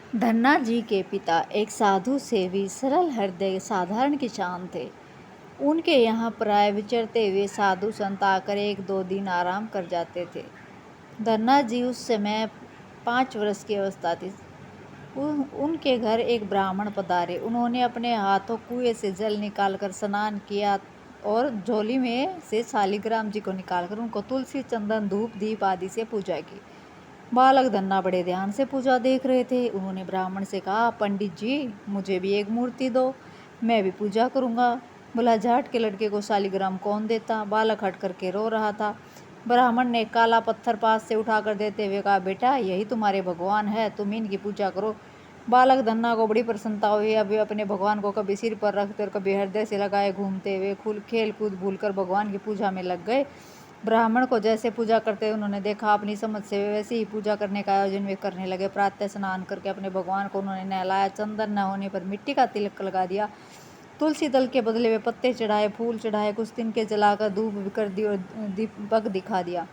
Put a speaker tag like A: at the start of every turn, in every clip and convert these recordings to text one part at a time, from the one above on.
A: धन्ना जी के पिता एक साधु सेवी सरल हृदय साधारण किसान थे। उनके यहाँ प्राय विचरते हुए साधु संत आकर 1-2 दिन आराम कर जाते थे। धन्ना जी उस समय 5 वर्ष की अवस्था थी। उनके घर एक ब्राह्मण पधारे। उन्होंने अपने हाथों कुएं से जल निकालकर स्नान किया और झोली में से शालिग्राम जी को निकालकर उनको तुलसी, चंदन, धूप, दीप आदि से पूजा की। बालक धन्ना बड़े ध्यान से पूजा देख रहे थे। उन्होंने ब्राह्मण से कहा, पंडित जी, मुझे भी एक मूर्ति दो, मैं भी पूजा करूंगा। बोला, जाट के लड़के को शालिग्राम कौन देता? बालक हट करके रो रहा था। ब्राह्मण ने काला पत्थर पास से उठाकर देते हुए कहा, बेटा, यही तुम्हारे भगवान है, तुम इनकी पूजा करो। बालक धन्ना को बड़ी प्रसन्नता हुई। अब वे अपने भगवान को कभी सिर पर रखते और कभी हृदय से लगाए घूमते हुए खेल कूद भूलकर भगवान की पूजा में लग गए। ब्राह्मण को जैसे पूजा करते उन्होंने देखा, अपनी समझ से वैसे ही पूजा करने का आयोजन वे करने लगे। प्रातः स्नान करके अपने भगवान को उन्होंने नहलाया, चंदन न होने पर मिट्टी का तिलक लगा दिया, तुलसी दल के बदले में पत्ते चढ़ाए, फूल चढ़ाए, कुछ तिनके जलाकर धूप कर दी और दीपक दिखा दिया।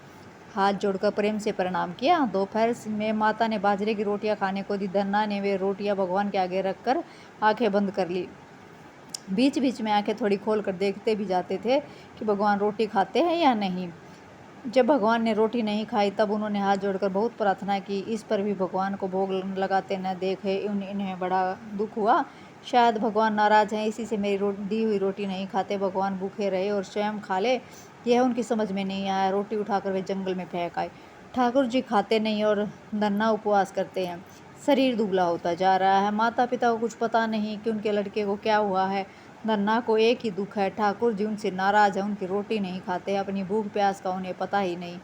A: हाथ जोड़कर प्रेम से प्रणाम किया। दोपहर में माता ने बाजरे की रोटियां खाने को दी। धन्ना ने वे रोटियां भगवान के आगे रखकर आंखें बंद कर ली। बीच बीच में आंखें थोड़ी खोल कर देखते भी जाते थे कि भगवान रोटी खाते हैं या नहीं। जब भगवान ने रोटी नहीं खाई तब उन्होंने हाथ जोड़कर बहुत प्रार्थना की। इस पर भी भगवान को भोग लगाते न देखे इन्हें बड़ा दुख हुआ। शायद भगवान नाराज हैं, इसी से मेरी दी हुई रोटी नहीं खाते। भगवान भूखे रहे और स्वयं खा ले, यह उनकी समझ में नहीं आया। रोटी उठाकर वे जंगल में फेंक आए। ठाकुर जी खाते नहीं और धन्ना उपवास करते हैं। शरीर दुबला होता जा रहा है। माता पिता को कुछ पता नहीं कि उनके लड़के को क्या हुआ है। धन्ना को एक ही दुख है, ठाकुर जी उनसे नाराज है, उनकी रोटी नहीं खाते। अपनी भूख प्यास का उन्हें पता ही नहीं।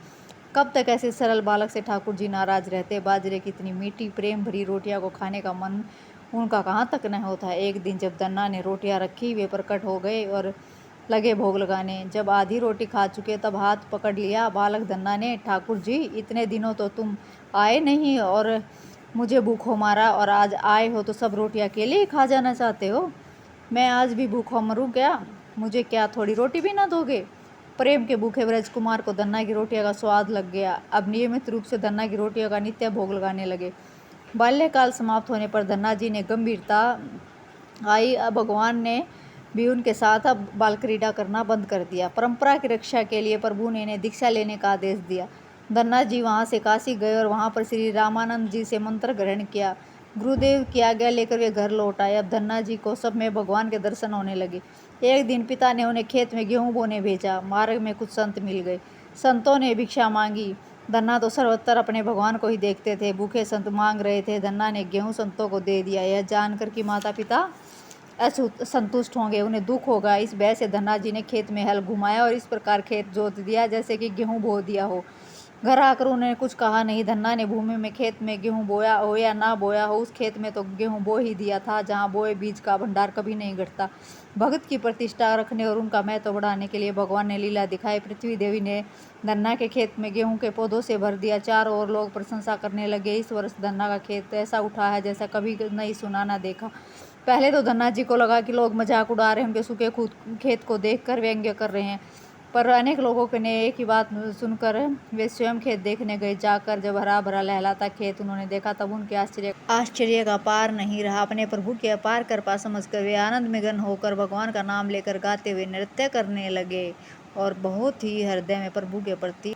A: कब तक ऐसे सरल बालक से ठाकुर जी नाराज रहते? बाजरे की इतनी मीठी प्रेम भरी रोटियां को खाने का मन उनका कहाँ तक न होता। एक दिन जब धन्ना ने रोटियां रखी, वे प्रकट हो गए और लगे भोग लगाने। जब आधी रोटी खा चुके तब हाथ पकड़ लिया बालक धन्ना ने, ठाकुर जी, इतने दिनों तो तुम आए नहीं और मुझे भूखों मारा, और आज आए हो तो सब रोटी अकेले ही खा जाना चाहते हो। मैं आज भी भूखा मरूं क्या? मुझे क्या थोड़ी रोटी भी ना दोगे? प्रेम के भूखे ब्रज कुमार को धन्ना की रोटियां का स्वाद लग गया। अब नियमित रूप से धन्ना की रोटियों का नित्य भोग लगाने लगे। बाल्यकाल समाप्त होने पर धन्ना जी ने गंभीरता आई। अब भगवान ने भी उनके साथ अब बाल क्रीड़ा करना बंद कर दिया। परंपरा की रक्षा के लिए प्रभु ने इन्हें दीक्षा लेने का आदेश दिया। धन्ना जी वहां से काशी गए और वहां पर श्री रामानंद जी से मंत्र ग्रहण किया। गुरुदेव की आज्ञा लेकर वे घर लौट आए। अब धन्ना जी को सब में भगवान के दर्शन होने लगे। एक दिन पिता ने उन्हें खेत में गेहूं बोने भेजा। मार्ग में कुछ संत मिल गए। संतों ने भिक्षा मांगी। धन्ना तो सर्वत्र अपने भगवान को ही देखते थे। भूखे संत मांग रहे थे, धन्ना ने गेहूं संतों को दे दिया। यह जानकर कि माता पिता असंतुष्ट होंगे, उन्हें दुख होगा, इस भय से धन्ना जी ने खेत में हल घुमाया और इस प्रकार खेत जोत दिया जैसे कि गेहूं बो दिया हो। घर आकर उन्होंने कुछ कहा नहीं। धन्ना ने भूमि में खेत में गेहूं बोया हो या ना बोया हो, उस खेत में तो गेहूं बो ही दिया था। जहां बोए बीज का भंडार कभी नहीं घटता। भगत की प्रतिष्ठा रखने और उनका महत्व बढ़ाने के लिए भगवान ने लीला दिखाई। पृथ्वी देवी ने धन्ना के खेत में गेहूं के पौधों से भर दिया। चारों ओर लोग प्रशंसा करने लगे। इस वर्ष धन्ना का खेत ऐसा उठा है जैसा कभी नहीं सुना ना देखा। पहले तो धन्ना जी को लगा कि लोग मजाक उड़ा रहे हैं, उनके सूखे खेत को देखकर व्यंग्य कर रहे हैं। पर अनेक लोगों ने एक ही बात सुनकर वे स्वयं खेत देखने गए। जाकर जब हरा भरा लहलाता खेत उन्होंने देखा तब उनके आश्चर्य का पार नहीं रहा। अपने प्रभु की अपार कृपा समझकर वे आनंद में मगन होकर भगवान का नाम लेकर गाते हुए नृत्य करने लगे और बहुत ही हृदय में प्रभु के प्रति